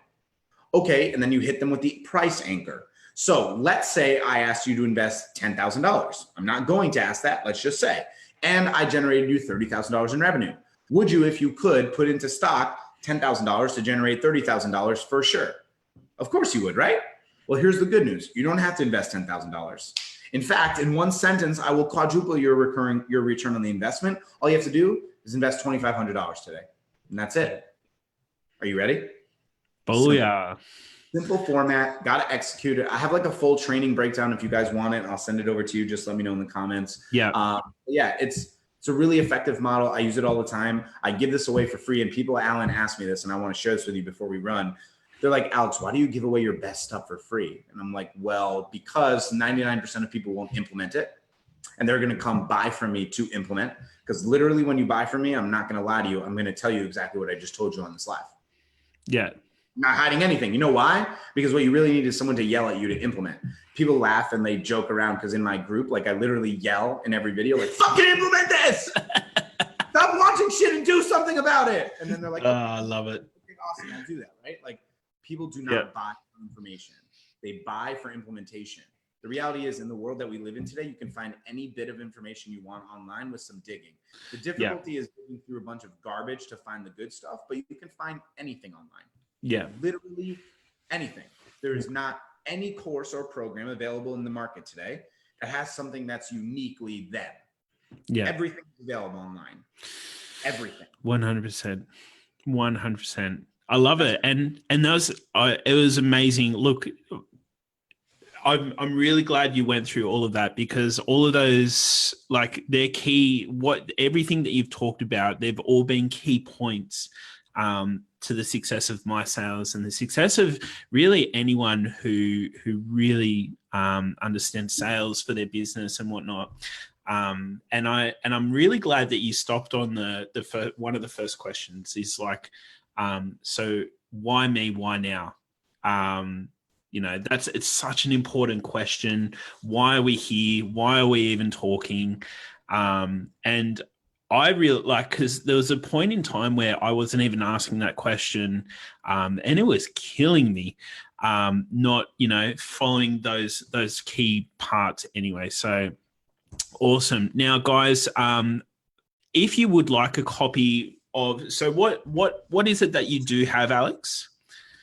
Speaker 1: Okay. And then you hit them with the price anchor. So let's say I asked you to invest $10,000. I'm not going to ask that. Let's just say, and I generated you $30,000 in revenue. Would you, if you could, put into stock $10,000 to generate $30,000 for sure? Of course you would, right? Well, here's the good news. You don't have to invest $10,000. In fact, in one sentence, I will quadruple your return on the investment. All you have to do is invest $2,500 today. And that's it. Are you ready?
Speaker 2: Booyah.
Speaker 1: Simple format, got to execute it. I have like a full training breakdown if you guys want it. I'll send it over to you. Just let me know in the comments.
Speaker 2: Yeah.
Speaker 1: It's a really effective model. I use it all the time. I give this away for free. And people, Alan asked me this, and I want to share this with you before we run. They're like, Alex, why do you give away your best stuff for free? And I'm like, well, because 99% of people won't implement it. And they're going to come buy from me to implement. Because literally when you buy from me, I'm not going to lie to you. I'm going to tell you exactly what I just told you on this live.
Speaker 2: Yeah.
Speaker 1: Not hiding anything. You know why? Because what you really need is someone to yell at you to implement. People laugh and they joke around because in my group, like I literally yell in every video, like, fucking implement this. Stop watching shit and do something about it. And then they're like,
Speaker 2: oh, I love it.
Speaker 1: Okay, awesome. I'll do that, right? Like people do not buy for information. They buy for implementation. The reality is in the world that we live in today, you can find any bit of information you want online with some digging. The difficulty is digging through a bunch of garbage to find the good stuff, but you can find anything online.
Speaker 2: Yeah.
Speaker 1: Literally anything. There is not any course or program available in the market today that has something that's uniquely them.
Speaker 2: Yeah.
Speaker 1: Everything is available online. Everything.
Speaker 2: 100%. 100%. I love it. And those, it was amazing. Look, I'm really glad you went through all of that because all of those, like they're key, everything that you've talked about, they've all been key points to the success of my sales and the success of really anyone who really understands sales for their business and whatnot. And I'm really glad that you stopped on the one of the first questions is like, so why me? Why now? It's such an important question. Why are we here? Why are we even talking? And I really because there was a point in time where I wasn't even asking that question, and it was killing me, not, following those key parts anyway. So awesome. Now, guys, if you would like a copy of, so what is it that you do have, Alex?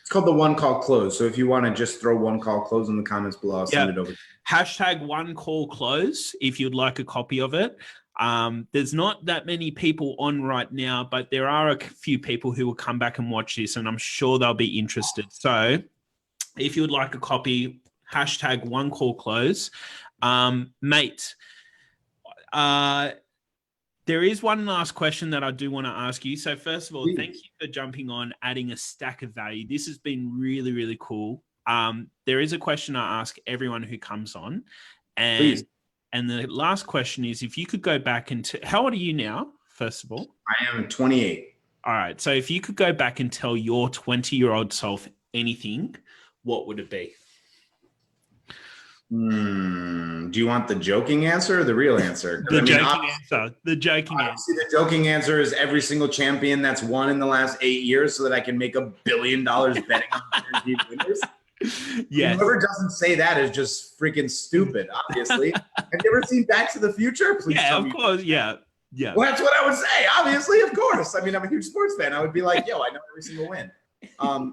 Speaker 1: It's called the One Call Close. So if you want to just throw One Call Close in the comments below, I'll send it over.
Speaker 2: Hashtag One Call Close if you'd like a copy of it. There's not that many people on right now, but there are a few people who will come back and watch this, and I'm sure they'll be interested. So if you would like a copy, hashtag One Call Close. Mate, there is one last question that I do want to ask you. So first of all, thank you for jumping on, adding a stack of value. This has been really, really cool. There is a question I ask everyone who comes on. And the last question is, if you could go back and how old are you now, first of all?
Speaker 1: I am 28.
Speaker 2: All right. So if you could go back and tell your 20-year-old self anything, what would it be?
Speaker 1: Do you want the joking answer or the real answer?
Speaker 2: The joking answer. The joking answer.
Speaker 1: The joking answer is every single champion that's won in the last 8 years so that I can make $1 billion betting on guaranteed winners.
Speaker 2: Yes.
Speaker 1: Whoever doesn't say that is just freaking stupid, obviously. Have you ever seen Back to the Future? Please tell me.
Speaker 2: Of course. Yeah.
Speaker 1: Well, that's what I would say. Obviously, of course. I mean, I'm a huge sports fan. I would be like, yo, I know every single win. I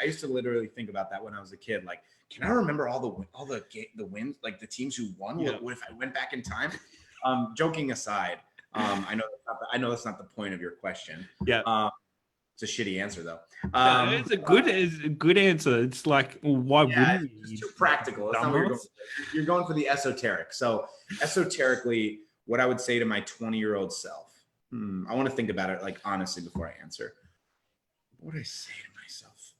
Speaker 1: used to literally think about that when I was a kid. Like, can I remember all the wins, like the teams who won?
Speaker 2: Yeah.
Speaker 1: What if I went back in time? Joking aside, I know that's not the point of your question.
Speaker 2: Yeah.
Speaker 1: It's a shitty answer though.
Speaker 2: It's a good answer. It's like, well, why wouldn't you?
Speaker 1: It's just too practical. That's not what you're going for. You're going for the esoteric. So esoterically, what I would say to my 20-year-old self, I want to think about it like honestly before I answer. What would I say to myself?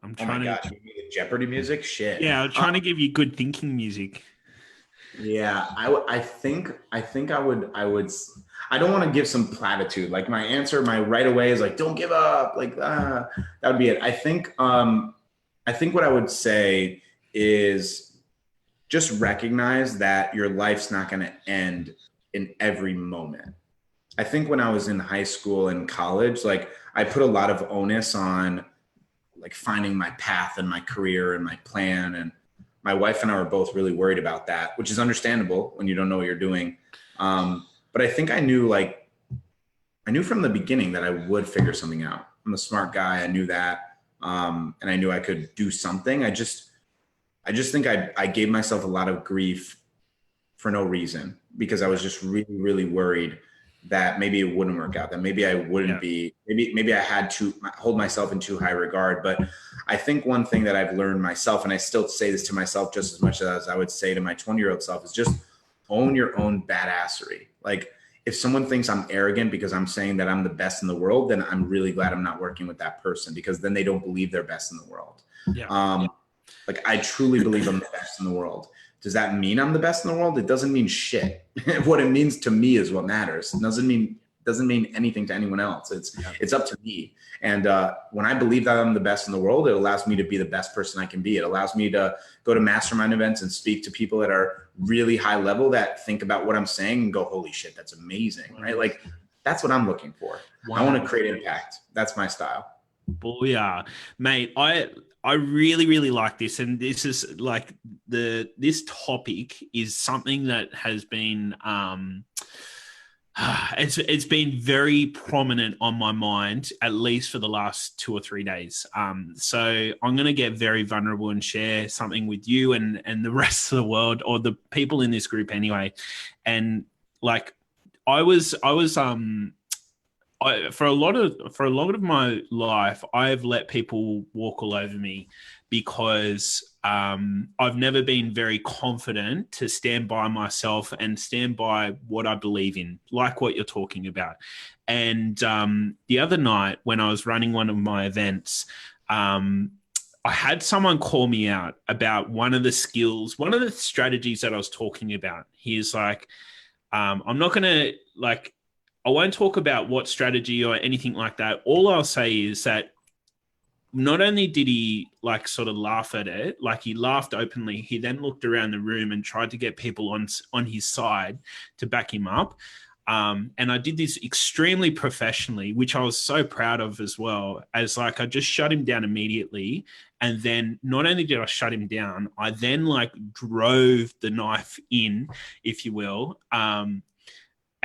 Speaker 2: I'm
Speaker 1: trying to give me the Jeopardy music. Shit.
Speaker 2: Yeah, I'm trying to give you good thinking music.
Speaker 1: Yeah, I think I would. I don't want to give some platitude. Like my right away is like, don't give up. Like that would be it. I think what I would say is just recognize that your life's not going to end in every moment. I think when I was in high school and college, like I put a lot of onus on like finding my path and my career and my plan, and my wife and I were both really worried about that, which is understandable when you don't know what you're doing. But I think I knew from the beginning that I would figure something out. I'm a smart guy. I knew that. And I knew I could do something. I just think I gave myself a lot of grief for no reason, because I was just really, really worried that maybe it wouldn't work out, that maybe I wouldn't be, maybe I had to hold myself in too high regard. But I think one thing that I've learned myself, and I still say this to myself just as much as I would say to my 20-year-old self, is just own your own badassery. Like if someone thinks I'm arrogant because I'm saying that I'm the best in the world, then I'm really glad I'm not working with that person, because then they don't believe they're best in the world. Like I truly believe I'm the best in the world. Does that mean I'm the best in the world? It doesn't mean shit. What it means to me is what matters. It doesn't mean anything to anyone else. It's up to me. And when I believe that I'm the best in the world, it allows me to be the best person I can be. It allows me to go to mastermind events and speak to people that are really high level, that think about what I'm saying and go, holy shit, that's amazing, right? Like that's what I'm looking for. Wow. I want to create impact. That's my style.
Speaker 2: Booyah, mate. I really, really like this. And this is like this topic is something that has been, it's been very prominent on my mind, at least for the last 2 or 3 days. So I'm going to get very vulnerable and share something with you and the rest of the world, or the people in this group anyway. And like, for a lot of my life, I've let people walk all over me because I've never been very confident to stand by myself and stand by what I believe in, like what you're talking about. And the other night when I was running one of my events, I had someone call me out about one of the strategies that I was talking about. He's like, I'm not going to I won't talk about what strategy or anything like that. All I'll say is that not only did he like sort of laugh at it, like he laughed openly, he then looked around the room and tried to get people on his side to back him up. And I did this extremely professionally, which I was so proud of as well, as like I just shut him down immediately. And then not only did I shut him down, I then like drove the knife in, if you will,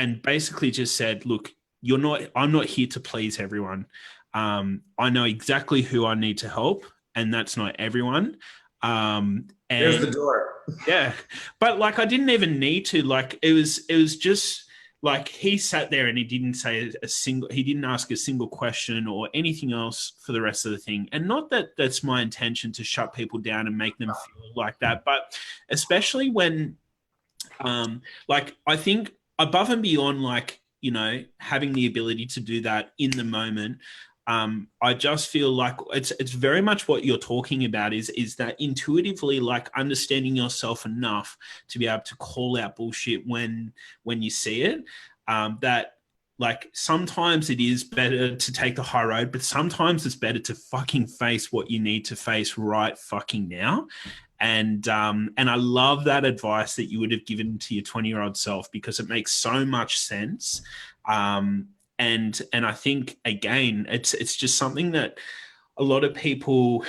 Speaker 2: and basically just said, look, I'm not here to please everyone. I know exactly who I need to help, and that's not everyone. And
Speaker 1: there's the door.
Speaker 2: Yeah. But like, I didn't even need to, like, it was just like, he sat there and he didn't say he didn't ask a single question or anything else for the rest of the thing. And not that that's my intention to shut people down and make them feel like that, but especially when, like, I think, above and beyond, like, you know, having the ability to do that in the moment, I just feel like it's very much what you're talking about is that intuitively, like, understanding yourself enough to be able to call out bullshit when you see it. That, like, sometimes it is better to take the high road, but sometimes it's better to fucking face what you need to face right fucking now. And I love that advice that you would have given to your 20-year-old self, because it makes so much sense. And I think, again, it's just something that a lot of people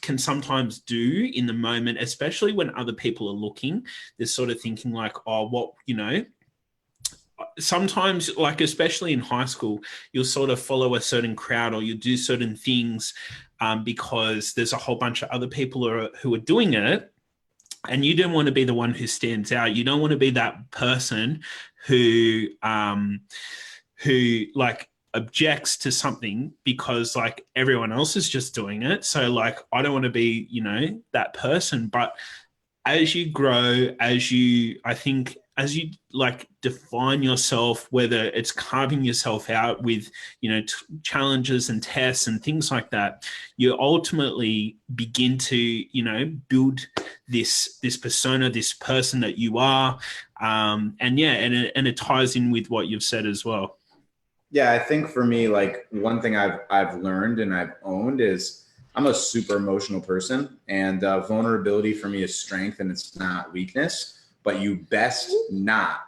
Speaker 2: can sometimes do in the moment, especially when other people are looking. They're sort of thinking like, oh, what, you know, sometimes, like especially in high school, you'll sort of follow a certain crowd or you do certain things because there's a whole bunch of other people who are doing it, and you don't want to be the one who stands out. You don't want to be that person who like objects to something because like everyone else is just doing it. So like I don't want to be, you know, that person. But as you grow, as you like define yourself, whether it's carving yourself out with, you know, challenges and tests and things like that, you ultimately begin to, you know, build this persona, this person that you are. And it ties in with what you've said as well.
Speaker 1: Yeah, I think for me, like one thing I've learned and I've owned is I'm a super emotional person, and vulnerability for me is strength and it's not weakness. But you best not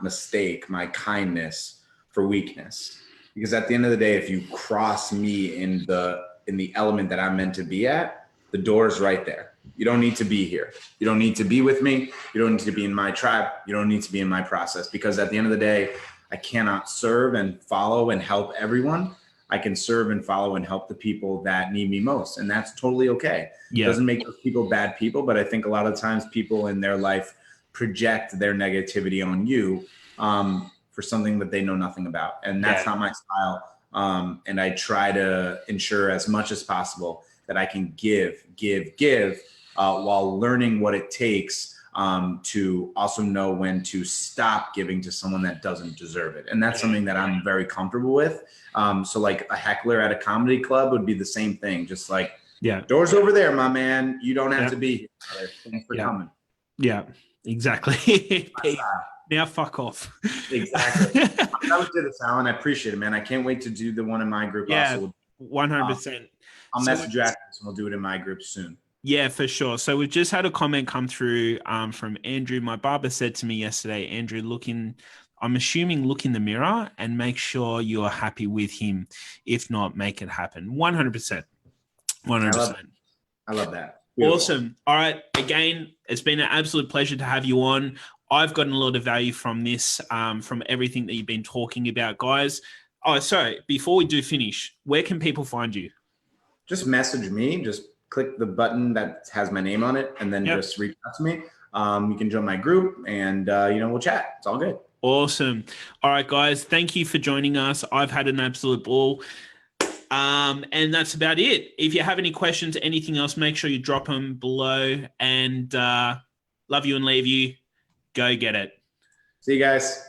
Speaker 1: mistake my kindness for weakness, because at the end of the day, if you cross me in the element that I'm meant to be at, the door is right there. You don't need to be here. You don't need to be with me. You don't need to be in my tribe. You don't need to be in my process, because at the end of the day, I cannot serve and follow and help everyone. I can serve and follow and help the people that need me most. And that's totally okay. Yeah. It doesn't make those people bad people, but I think a lot of times people in their life project their negativity on you for something that they know nothing about. And that's not my style. And I try to ensure as much as possible that I can give while learning what it takes to also know when to stop giving to someone that doesn't deserve it. And that's something that I'm very comfortable with. So like a heckler at a comedy club would be the same thing. Just like, doors over there, my man. You don't have to be here. Thanks for coming.
Speaker 2: Yeah, exactly. Now fuck off.
Speaker 1: Exactly. I would do this, Alan. I appreciate it, man. I can't wait to do the one in my group.
Speaker 2: Yeah,
Speaker 1: also.
Speaker 2: 100%.
Speaker 1: I'll message you after this and we'll do it in my group soon.
Speaker 2: Yeah, for sure. So we've just had a comment come through from Andrew. My barber said to me yesterday, Andrew, I'm assuming look in the mirror and make sure you're happy with him. If not, make it happen. 100%. 100%.
Speaker 1: I love that. Beautiful.
Speaker 2: Awesome. All right. Again, it's been an absolute pleasure to have you on. I've gotten a lot of value from this, from everything that you've been talking about, guys. Oh, sorry. Before we do finish, where can people find you?
Speaker 1: Just message me. Just click the button that has my name on it, and then just reach out to me. You can join my group, and we'll chat. It's all good.
Speaker 2: Awesome. All right, guys. Thank you for joining us. I've had an absolute ball. And that's about it. If you have any questions, anything else, make sure you drop them below. And love you and leave you. Go get it.
Speaker 1: See you guys.